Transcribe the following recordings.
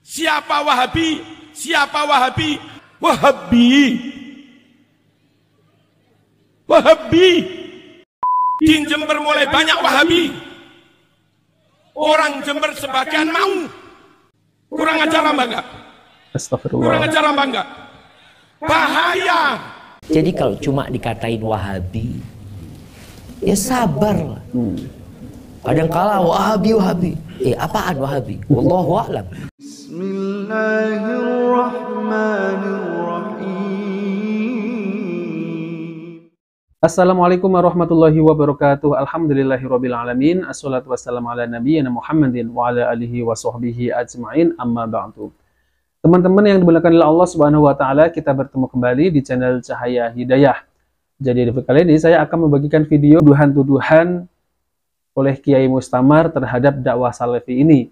Siapa Wahabi? Siapa Wahabi? Wahabi. Wahabi. Di Jember mulai banyak Wahabi. Orang Jember sebagian mau. Kurang ajar apa enggak? Astagfirullah. Kurang ajar apa enggak? Bahaya. Jadi kalau cuma dikatain Wahabi, ya sabar. Kadang-kala Wahabi. Apaan Wahabi? Wallahu a'lam. Bismillahirrahmanirrahim. Assalamualaikum warahmatullahi wabarakatuh. Alhamdulillahirabbil alamin. Assalatu wassalamu ala nabiyyina Muhammadin wa ala alihi wa sahbihi ajma'in. Amma ba'du. Teman-teman yang dimuliakan oleh Allah Subhanahu wa taala, kita bertemu kembali di channel Cahaya Hidayah. Jadi di video kali ini saya akan membagikan video tuduhan-tuduhan oleh Kiai Mustamar terhadap dakwah Salafi ini.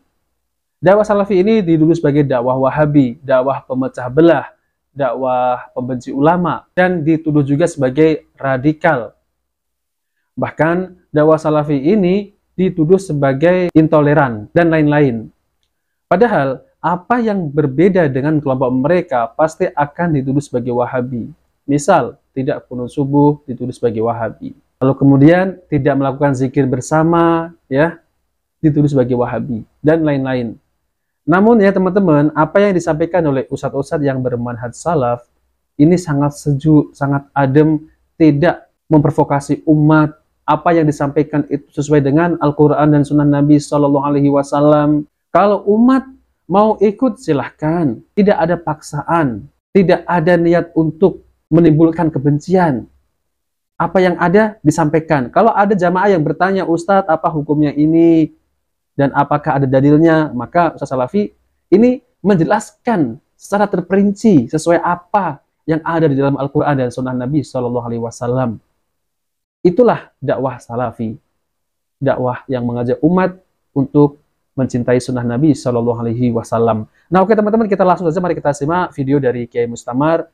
Dakwah Salafi ini dituduh sebagai dakwah Wahabi, dakwah pemecah belah, dakwah pembenci ulama, dan dituduh juga sebagai radikal. Bahkan dakwah Salafi ini dituduh sebagai intoleran dan lain-lain. Padahal apa yang berbeda dengan kelompok mereka pasti akan dituduh sebagai Wahabi. Misal, tidak kunut subuh dituduh sebagai Wahabi. Lalu kemudian tidak melakukan zikir bersama, ya, dituduh sebagai Wahabi, dan lain-lain. Namun ya teman-teman, apa yang disampaikan oleh ustadz-ustadz yang bermanhaj salaf, ini sangat sejuk, sangat adem, tidak memprovokasi umat. Apa yang disampaikan itu sesuai dengan Al-Quran dan Sunnah Nabi SAW. Kalau umat mau ikut silahkan, tidak ada paksaan, tidak ada niat untuk menimbulkan kebencian. Apa yang ada disampaikan. Kalau ada jamaah yang bertanya, Ustadz apa hukumnya ini dan apakah ada dalilnya, maka Ustadz Salafi ini menjelaskan secara terperinci sesuai apa yang ada di dalam Al-Quran dan Sunnah Nabi SAW. Itulah dakwah Salafi, dakwah yang mengajak umat untuk mencintai Sunnah Nabi SAW. Nah oke teman-teman, kita langsung saja mari kita simak video dari Kiai Mustamar.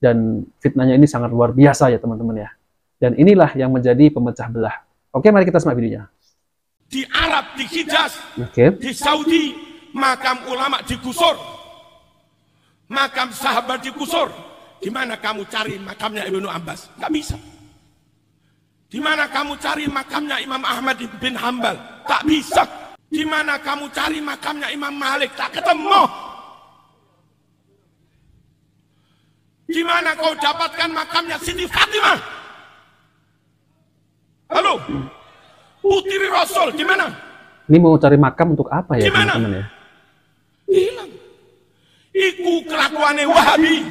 Dan fitnahnya ini sangat luar biasa ya teman-teman ya. Dan inilah yang menjadi pemecah belah. Oke, mari kita simak videonya. Di Arab, di Hijaz, di Saudi, makam ulama digusur. Makam sahabat digusur. Di mana kamu cari makamnya Ibnu Abbas? Nggak bisa. Di mana kamu cari makamnya Imam Ahmad bin Hambal? Tak bisa. Di mana kamu cari makamnya Imam Malik? Tak ketemu. Di mana kau dapatkan makamnya Siti Fatimah? Halo? Putri Rasul, di mana? Ini mau cari makam untuk apa ya teman-teman ya? Hilang. Iku kelakuannya Wahabi.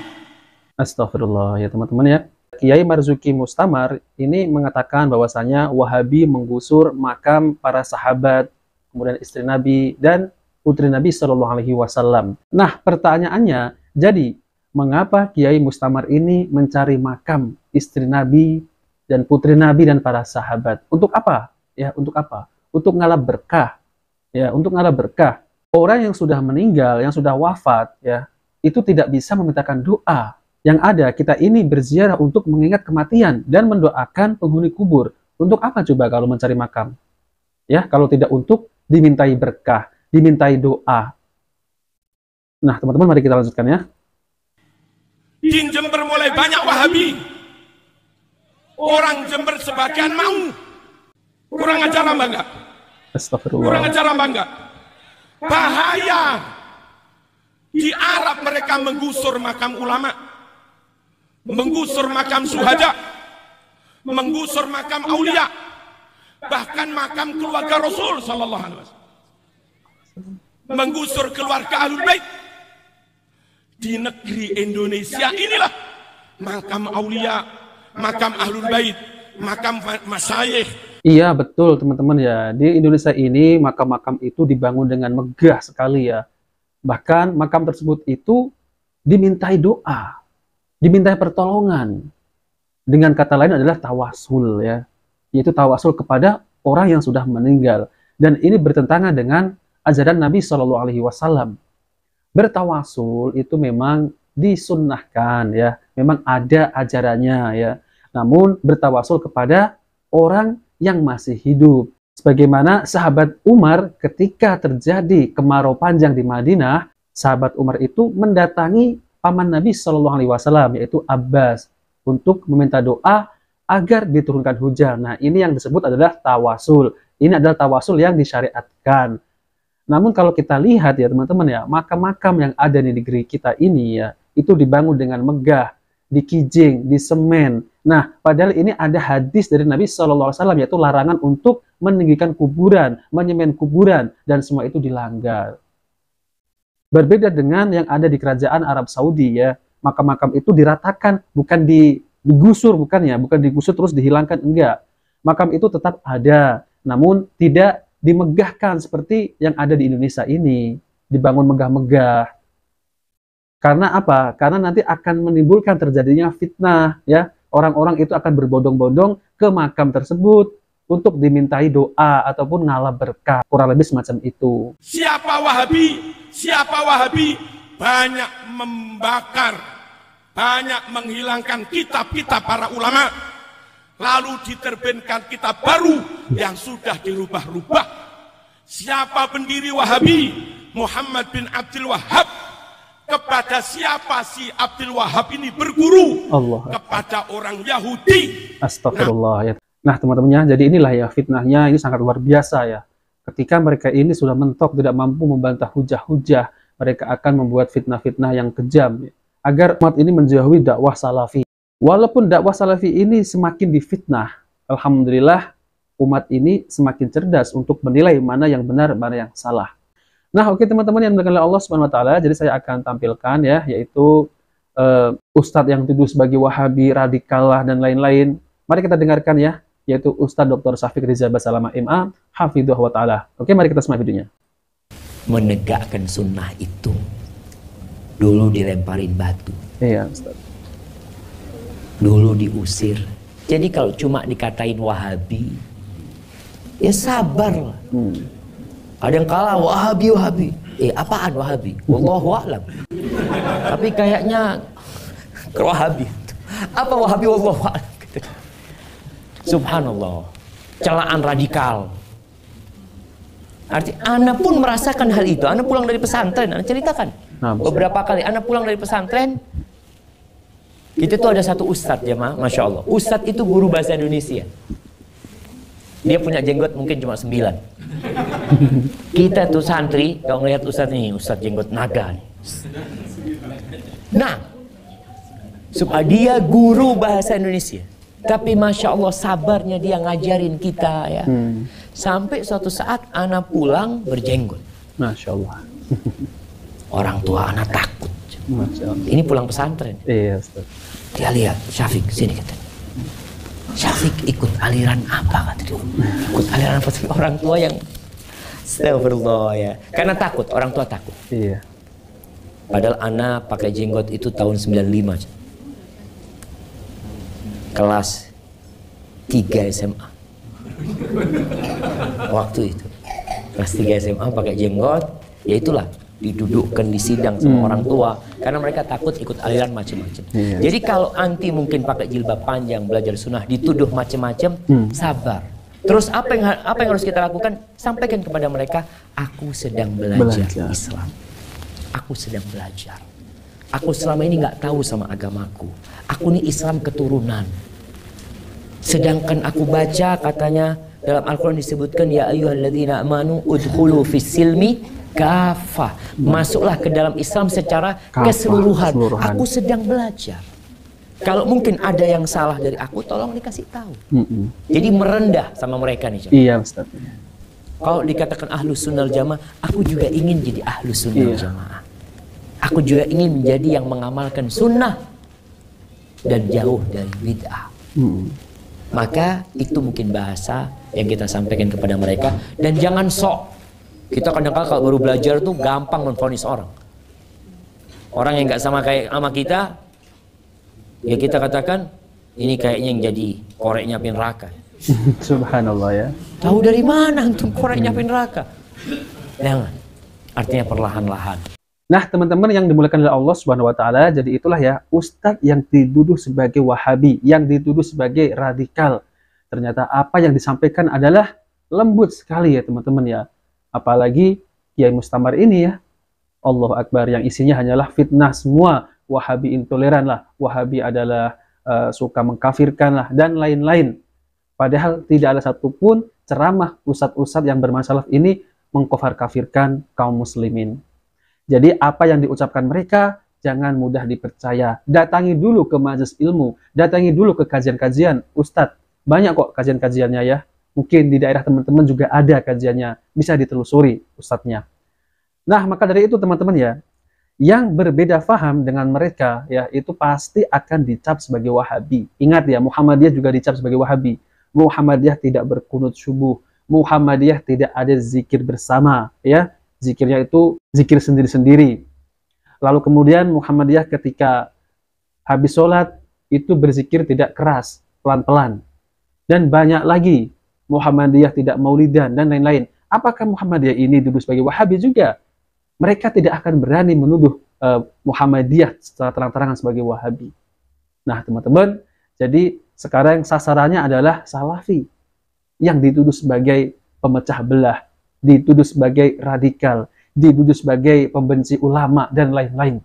Astagfirullah ya teman-teman ya. Kiai Marzuki Mustamar ini mengatakan bahwasanya Wahabi menggusur makam para sahabat, kemudian istri Nabi dan putri Nabi SAW. Nah pertanyaannya, jadi mengapa Kiai Mustamar ini mencari makam istri Nabi dan putri Nabi dan para sahabat? Untuk apa? Ya, untuk apa? Untuk ngalap berkah. Ya, untuk ngalap berkah. Orang yang sudah meninggal, yang sudah wafat, ya, itu tidak bisa memintakan doa. Yang ada, kita ini berziarah untuk mengingat kematian dan mendoakan penghuni kubur. Untuk apa coba kalau mencari makam? Ya, kalau tidak untuk dimintai berkah, dimintai doa. Nah, teman-teman mari kita lanjutkan ya. Di Jember mulai banyak Wahabi. Orang Jember sebagian mau. Kurang ajar apa enggak? Astagfirullah. Kurang ajar apa enggak? Bahaya. Di Arab mereka menggusur makam ulama, menggusur makam syuhada, menggusur makam aulia, bahkan makam keluarga Rasul sallallahu alaihi wasallam, menggusur keluarga Ahlul Bait. Di negeri Indonesia inilah makam aulia, makam Ahlul Bait, makam masyayikh. Iya betul teman-teman ya. Di Indonesia ini makam-makam itu dibangun dengan megah sekali ya. Bahkan makam tersebut itu dimintai doa, dimintai pertolongan. Dengan kata lain adalah tawasul ya. Yaitu tawasul kepada orang yang sudah meninggal. Dan ini bertentangan dengan ajaran Nabi SAW. Bertawasul itu memang disunnahkan ya, memang ada ajarannya ya. Namun bertawasul kepada orang yang masih hidup. Sebagaimana sahabat Umar ketika terjadi kemarau panjang di Madinah, sahabat Umar itu mendatangi paman Nabi Shallallahu Alaihi Wasallam, yaitu Abbas, untuk meminta doa agar diturunkan hujan. Nah, ini yang disebut adalah tawasul. Ini adalah tawasul yang disyariatkan. Namun kalau kita lihat ya teman-teman ya, makam-makam yang ada di negeri kita ini ya, itu dibangun dengan megah, dikijing, disemen. Nah, padahal ini ada hadis dari Nabi Shallallahu Alaihi Wasallam, yaitu larangan untuk meninggikan kuburan, menyemen kuburan, dan semua itu dilanggar. Berbeda dengan yang ada di kerajaan Arab Saudi ya, makam-makam itu diratakan, bukan digusur, bukan digusur terus dihilangkan, enggak. Makam itu tetap ada, namun tidak dimegahkan seperti yang ada di Indonesia ini, dibangun megah-megah. Karena apa? Karena nanti akan menimbulkan terjadinya fitnah ya. Orang-orang itu akan berbondong-bondong ke makam tersebut untuk dimintai doa ataupun ngalap berkah, kurang lebih semacam itu. Siapa Wahabi banyak membakar, banyak menghilangkan kitab-kitab para ulama, lalu diterbitkan kitab baru yang sudah dirubah-rubah. Siapa pendiri Wahabi? Muhammad bin Abdul Wahab. Kepada siapa si Abdul Wahab ini berguru? Allah. Kepada orang Yahudi. Astagfirullah ya. Nah teman-temannya, jadi inilah ya fitnahnya, ini sangat luar biasa ya. Ketika mereka ini sudah mentok, tidak mampu membantah hujah-hujah, mereka akan membuat fitnah-fitnah yang kejam ya, agar umat ini menjauhi dakwah salafi. Walaupun dakwah salafi ini semakin difitnah, alhamdulillah umat ini semakin cerdas untuk menilai mana yang benar, mana yang salah. Nah, oke teman-teman yang dimuliakan oleh Allah Subhanahu wa taala, jadi saya akan tampilkan ya, yaitu ustadz yang dituduh sebagai Wahabi, radikal dan lain-lain. Mari kita dengarkan ya, yaitu Ustadz Dr. Syafiq Rizal Basalamah MA, hafidhuhu wa ta'ala. Oke, mari kita simak videonya. Menegakkan sunnah itu dulu dilemparin batu. Iya, Ustaz. Dulu diusir. Jadi kalau cuma dikatain Wahabi, ya sabar lah. Ada yang kalah Wahabi. Apaan Wahabi? Wallahu a'lam. Tapi kayaknya ke Wahabi. Apa Wahabi? Wallahu a'lam. Subhanallah, celaan radikal. Arti, Ana pun merasakan hal itu. Ana pulang dari pesantren, Ana ceritakan. Beberapa kali Ana pulang dari pesantren, itu tuh ada satu ustadz jemaah, masya Allah. Ustadz itu guru bahasa Indonesia. Dia punya jenggot mungkin cuma 9. Kita tuh santri, kalau ngelihat ustadz nih, ustadz jenggot naga nih. Nah, supaya dia guru bahasa Indonesia. Tapi Masya Allah sabarnya dia ngajarin kita ya. Sampai suatu saat anak pulang berjenggot. Masya Allah. Orang tua anak takut. Masya Allah. Ini pulang pesantren. Iya, Ustaz. Dia lihat, Syafiq sini kata. Syafiq ikut aliran apa kata dia? Ikut aliran apa? Orang tua yang astagfirullah ya. Karena takut, orang tua takut. Iya. Padahal anak pakai jenggot itu tahun 95. Kelas 3 SMA. Waktu itu kelas 3 SMA pakai jenggot, ya itulah didudukkan di sidang sama orang tua karena mereka takut ikut aliran macam-macam. Jadi kalau anti mungkin pakai jilbab panjang belajar sunnah dituduh macam-macam, sabar. Terus apa yang harus kita lakukan? Sampaikan kepada mereka, aku sedang belajar Islam. Aku sedang belajar. Aku selama ini nggak tahu sama agamaku. Aku ini Islam keturunan. Sedangkan aku baca katanya dalam Al-Quran disebutkan ya ayyuhalladzina amanu udkhulu fis silmi kafah. Masuklah ke dalam Islam secara keseluruhan. Aku sedang belajar. Kalau mungkin ada yang salah dari aku, tolong dikasih tahu. Jadi merendah sama mereka nih. Iya, Ustaz. Kalau dikatakan ahlus sunnah jamaah, aku juga ingin jadi ahlus sunnah jamaah. Aku juga ingin menjadi yang mengamalkan sunnah dan jauh dari bid'ah. Maka itu mungkin bahasa yang kita sampaikan kepada mereka. Dan jangan sok. Kita kadang-kadang kalau baru belajar tuh gampang memvonis orang. Orang yang nggak sama kayak sama kita, ya kita katakan ini kayaknya yang jadi koreknya api neraka. Subhanallah ya. Tahu dari mana untuk koreknya api neraka? Jangan. Artinya perlahan-lahan. Nah, teman-teman yang dimuliakan oleh Allah Subhanahu wa taala, jadi itulah ya ustadz yang dituduh sebagai Wahabi, yang dituduh sebagai radikal. Ternyata apa yang disampaikan adalah lembut sekali ya, teman-teman ya. Apalagi Kiai Mustamar ini ya. Allahu Akbar, yang isinya hanyalah fitnah semua. Wahabi intoleran lah, Wahabi adalah suka mengkafirkan lah, dan lain-lain. Padahal tidak ada satupun ceramah ustadz-ustadz yang bermasalah ini mengkafir kafirkan kaum muslimin. Jadi apa yang diucapkan mereka jangan mudah dipercaya. Datangi dulu ke majelis ilmu, datangi dulu ke kajian-kajian ustadz. Banyak kok kajian-kajiannya ya. Mungkin di daerah teman-teman juga ada kajiannya, bisa ditelusuri ustadznya. Nah, maka dari itu teman-teman ya, yang berbeda faham dengan mereka ya itu pasti akan dicap sebagai Wahabi. Ingat ya, Muhammadiyah juga dicap sebagai Wahabi. Muhammadiyah tidak berkunut subuh, Muhammadiyah tidak ada zikir bersama ya. Zikirnya itu zikir sendiri-sendiri. Lalu kemudian Muhammadiyah ketika habis sholat itu berzikir tidak keras, pelan-pelan. Dan banyak lagi, Muhammadiyah tidak maulidan dan lain-lain. Apakah Muhammadiyah ini duduk sebagai Wahabi juga? Mereka tidak akan berani menuduh Muhammadiyah secara terang-terangan sebagai Wahabi. Nah teman-teman, jadi sekarang sasarannya adalah Salafi yang dituduh sebagai pemecah belah, dituduh sebagai radikal, dituduh sebagai pembenci ulama, dan lain-lain.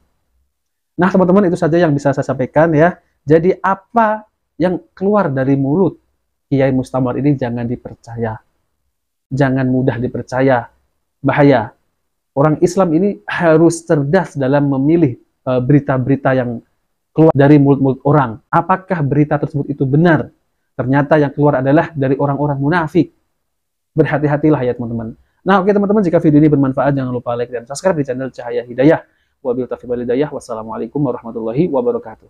Nah teman-teman, itu saja yang bisa saya sampaikan ya. Jadi apa yang keluar dari mulut Kiai Mustamar ini jangan dipercaya. Jangan mudah dipercaya. Bahaya. Orang Islam ini harus cerdas dalam memilih berita-berita yang keluar dari mulut-mulut orang. Apakah berita tersebut itu benar? Ternyata yang keluar adalah dari orang-orang munafik. Berhati-hatilah ya teman-teman. Nah oke teman-teman, jika video ini bermanfaat jangan lupa like dan subscribe di channel Cahaya Hidayah. Wabillahi taufiq wal hidayah. Wassalamualaikum warahmatullahi wabarakatuh.